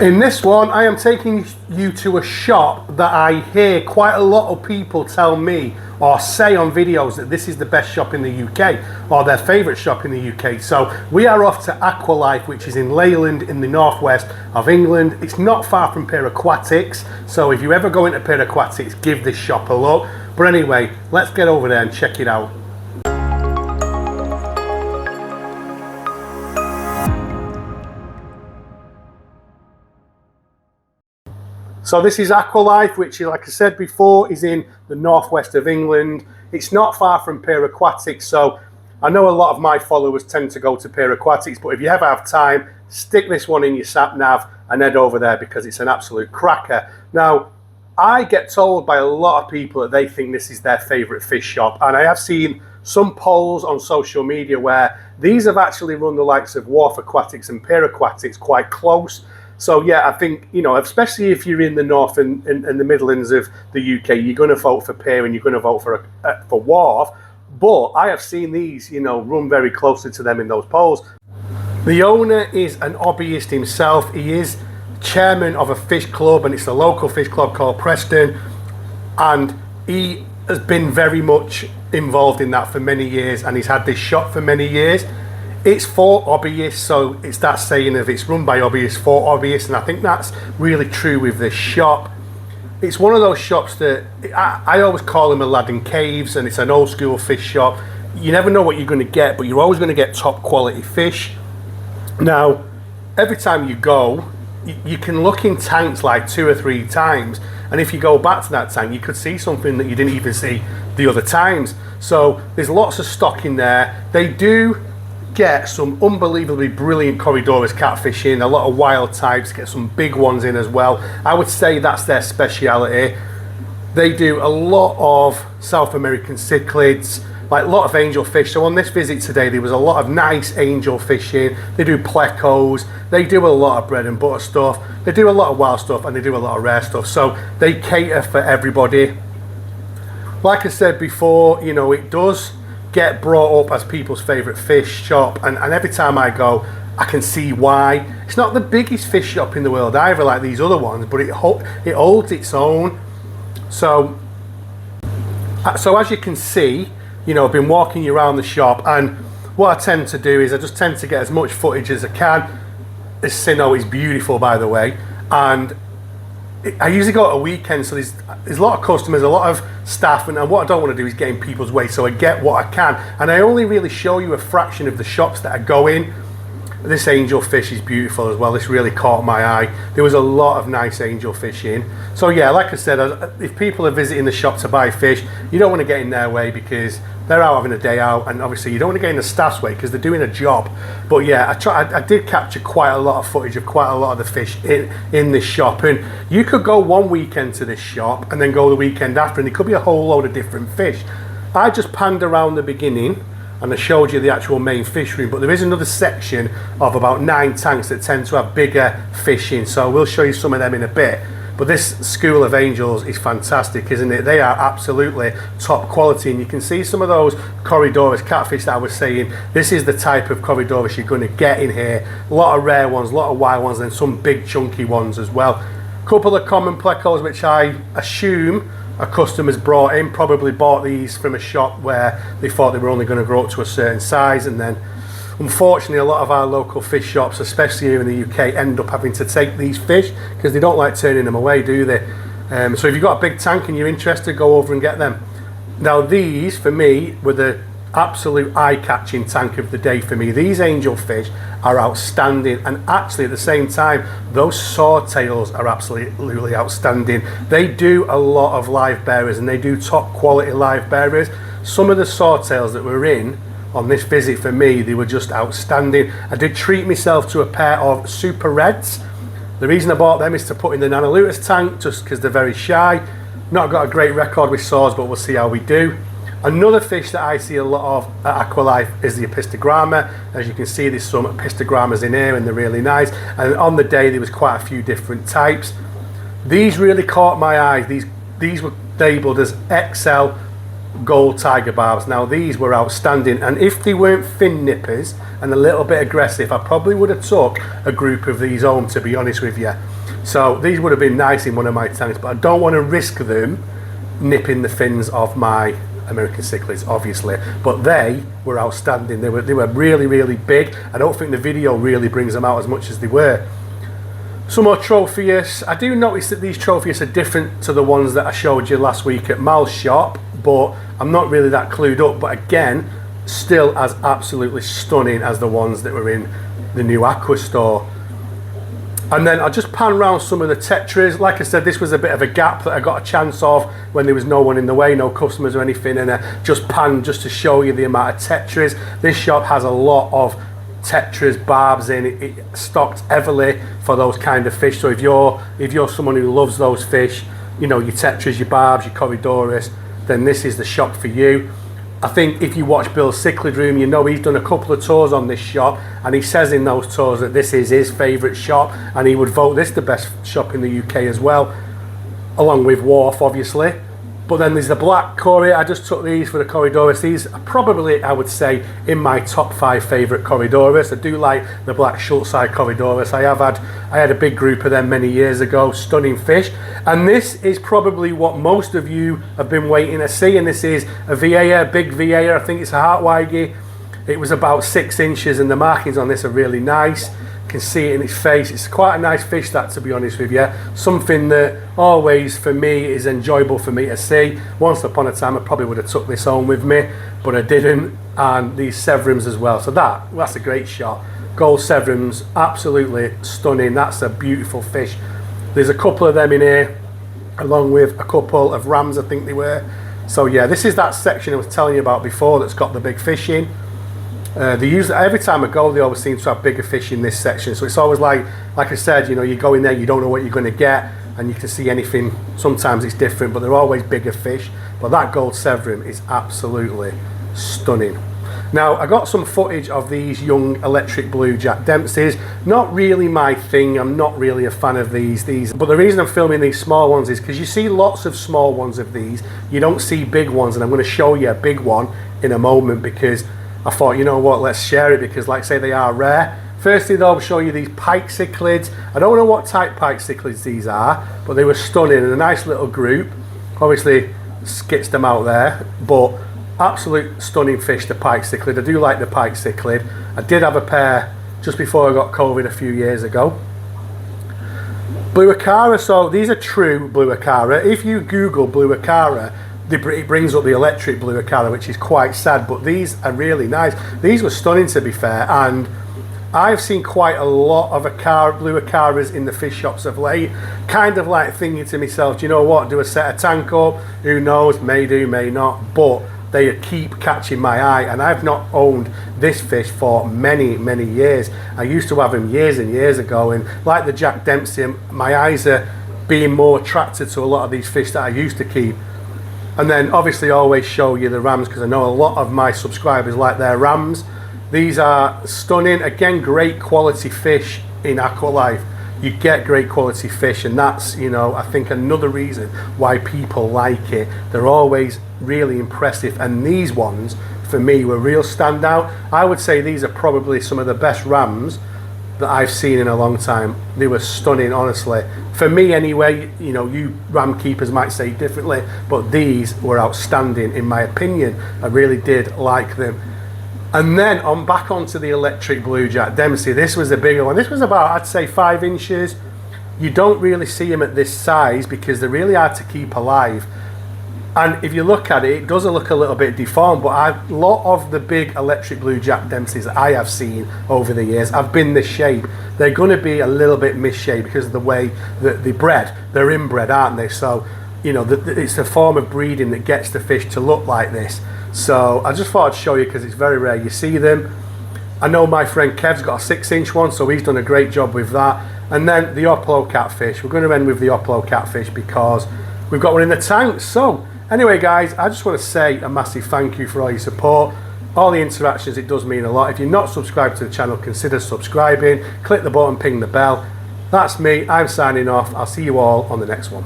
In this one, I am taking you to a shop that I hear quite a lot of people tell me or say on videos that this is the best shop in the UK or their favourite shop in the UK. So we are off to Aqualife, which is in Leyland in the northwest of England. It's not far from Aquatics, so if you ever go into Aquatics, give this shop a look. But anyway, let's get over there and check it out. So this is Aqualife, which, like I said before, is in the northwest of England. It's not far from Aquatics, so I know a lot of my followers tend to go to Aquatics, but if you ever have time, stick this one in your sat nav and head over there because it's an absolute cracker. Now, I get told by a lot of people that they think this is their favourite fish shop, and I have seen some polls on social media where these have actually run the likes of Wharf Aquatics and Aquatics quite close. So yeah, I think, you know, especially if you're in the north and the Midlands of the UK, you're going to vote for Pier and you're going to vote for Wharf. But I have seen these, you know, run very closely to them in those polls. The owner is an hobbyist himself. He is chairman of a fish club, and it's a local fish club called Preston. And he has been very much involved in that for many years, and he's had this shop for many years. It's for hobbyists, so it's that saying of it's run by hobbyists for hobbyists, and I think that's really true with this shop. It's one of those shops that I always call them Aladdin Caves, and it's an old school fish shop. You never know what you're going to get, but you're always going to get top quality fish. Now, every time you go, you can look in tanks like 2 or 3 times, and if you go back to that tank, you could see something that you didn't even see the other times. So there's lots of stock in there. They do get some unbelievably brilliant Corridorus catfish in, a lot of wild types, get some big ones in as well. I would say that's their speciality. They do a lot of South American cichlids, like a lot of angel fish. So on this visit today, there was a lot of nice angel fishing. They do plecos, they do a lot of bread and butter stuff, they do a lot of wild stuff, and they do a lot of rare stuff. So they cater for everybody. Like I said before, you know, it does get brought up as people's favourite fish shop, and every time I go, I can see why. It's not the biggest fish shop in the world either, like these other ones, but it holds its own. So as you can see, you know, I've been walking around the shop, and what I tend to do is I just tend to get as much footage as I can. This Sino is beautiful, by the way, and I usually go at a weekend, so there's a lot of customers, a lot of staff, and what I don't want to do is get in people's way, so I get what I can, and I only really show you a fraction of the shops that I go in. This angel fish is beautiful as well. This really caught my eye. There was a lot of nice angel fish in. So yeah, like I said, if people are visiting the shop to buy fish, you don't want to get in their way because they're out having a day out, and obviously you don't want to get in the staff's way because they're doing a job. But yeah, I did capture quite a lot of footage of quite a lot of the fish in this shop, and you could go one weekend to this shop and then go the weekend after, and there could be a whole load of different fish. I just panned around the beginning and I showed you the actual main fish room, but there is another section of about 9 tanks that tend to have bigger fish in, so we'll show you some of them in a bit. But this school of angels is fantastic, isn't it? They are absolutely top quality, and you can see some of those Corridorus catfish that I was saying. This is the type of Corridorus you're going to get in here. A lot of rare ones, a lot of wild ones, and some big chunky ones as well. A couple of common plecos which I assume a customer's brought in, probably bought these from a shop where they thought they were only going to grow up to a certain size, and then unfortunately a lot of our local fish shops, especially here in the UK, end up having to take these fish because they don't like turning them away, do they? So if you've got a big tank and you're interested, go over and get them. Now these, for me, were the absolute eye-catching tank of the day for me. These angel fish are outstanding, and actually at the same time, those swordtails are absolutely outstanding. They do a lot of live bearers, and they do top quality live bearers. Some of the swordtails that were in on this visit for me, they were just outstanding. I did treat myself to a pair of super reds. The reason I bought them is to put in the nanolutus tank, just because they're very shy. Not got a great record with swords, but we'll see how we do. Another fish that I see a lot of at Aqualife is the apistogramma. As you can see, there's some apistogrammas in here, and they're really nice. And on the day, there was quite a few different types. These really caught my eye. These were labelled as XL gold tiger barbs. Now these were outstanding, and if they weren't fin nippers and a little bit aggressive, I probably would have took a group of these home, to be honest with you. So these would have been nice in one of my tanks, but I don't want to risk them nipping the fins of my American cichlids, obviously. But they were outstanding. They were really, really big. I don't think the video really brings them out as much as they were. Some more Tropheus. I do notice that these Tropheus are different to the ones that I showed you last week at Mal's shop, but I'm not really that clued up. But again, still as absolutely stunning as the ones that were in the new Aqua store. And then I'll just pan around some of the Tetras. Like I said, this was a bit of a gap that I got a chance of when there was no one in the way, no customers or anything, and I just panned just to show you the amount of Tetras. This shop has a lot of Tetras, barbs in it. It stocked heavily for those kind of fish. So if you're someone who loves those fish, you know, your Tetras, your barbs, your Corydorus, then this is the shop for you. I think if you watch Bill's Cichlid Room, you know he's done a couple of tours on this shop, and he says in those tours that this is his favourite shop, and he would vote this the best shop in the UK as well, along with Wharf, obviously. But then there's the black Cory. I just took these for the Corydorus. These are probably, I would say, in my top 5 favourite Corydorus. I do like the black Schultzei Corydorus. I had a big group of them many years ago. Stunning fish. And this is probably what most of you have been waiting to see. And this is a Viea, big Viea. I think it's a Hartweige. It was about 6 inches, and the markings on this are really nice. Can see it in its face. It's quite a nice fish, that, to be honest with you. Something that always for me is enjoyable for me to see. Once upon a time I probably would have took this home with me, but I didn't. And these Severums as well, so that's a great shot. Gold Severums, absolutely stunning. That's a beautiful fish. There's a couple of them in here, along with a couple of rams, I think they were. So yeah, this is that section I was telling you about before that's got the big fish in. They use, every time I go, they always seem to have bigger fish in this section. So it's always like I said, you know, you go in there, you don't know what you're going to get, and you can see anything. Sometimes it's different, but they're always bigger fish. But that gold Severum is absolutely stunning. Now, I got some footage of these young electric blue Jack Dempseys. Not really my thing. I'm not really a fan of these. But the reason I'm filming these small ones is because you see lots of small ones of these. You don't see big ones, and I'm going to show you a big one in a moment, because I thought, you know what, let's share it, because like I say, they are rare. Firstly though, I'll show you these pike cichlids. I don't know what type pike cichlids these are, but they were stunning in a nice little group. Obviously skits them out there, but absolute stunning fish, the pike cichlid. I do like the pike cichlid. I did have a pair just before I got COVID a few years ago. Blue Acara, so these are true Blue Acara. If you Google Blue Acara, it brings up the electric Blue Acara, which is quite sad, but these are really nice. These were stunning, to be fair, and I've seen quite a lot of Blue Acaras in the fish shops of late. Kind of like thinking to myself, do you know what, do a set a tank up? Who knows, may do, may not, but they keep catching my eye, and I've not owned this fish for many, many years. I used to have him years and years ago, and like the Jack Dempsey, my eyes are being more attracted to a lot of these fish that I used to keep. And then obviously I always show you the rams, because I know a lot of my subscribers like their rams. These are stunning. Again, great quality fish in Aqualife. You get great quality fish, and that's, you know, I think another reason why people like it. They're always really impressive, and these ones for me were real standout. I would say these are probably some of the best rams that I've seen in a long time. They were stunning, honestly. For me anyway, you know, you ram keepers might say differently, but these were outstanding in my opinion. I really did like them. And then back onto the electric blue Jack Dempsey. This was a bigger one. This was about, I'd say, 5 inches. You don't really see them at this size because they're really hard to keep alive. And if you look at it, it does look a little bit deformed, but a lot of the big electric blue Jack Dempseys that I have seen over the years have been this shape. They're going to be a little bit misshaped because of the way that they're bred. They're inbred, aren't they? So, you know, it's a form of breeding that gets the fish to look like this. So I just thought I'd show you because it's very rare you see them. I know my friend Kev's got a 6-inch one, so he's done a great job with that. And then the Oplo catfish. We're going to end with the Oplo catfish because we've got one in the tank. So anyway, guys, I just want to say a massive thank you for all your support, all the interactions. It does mean a lot. If you're not subscribed to the channel, consider subscribing. Click the button, ping the bell. That's me. I'm signing off. I'll see you all on the next one.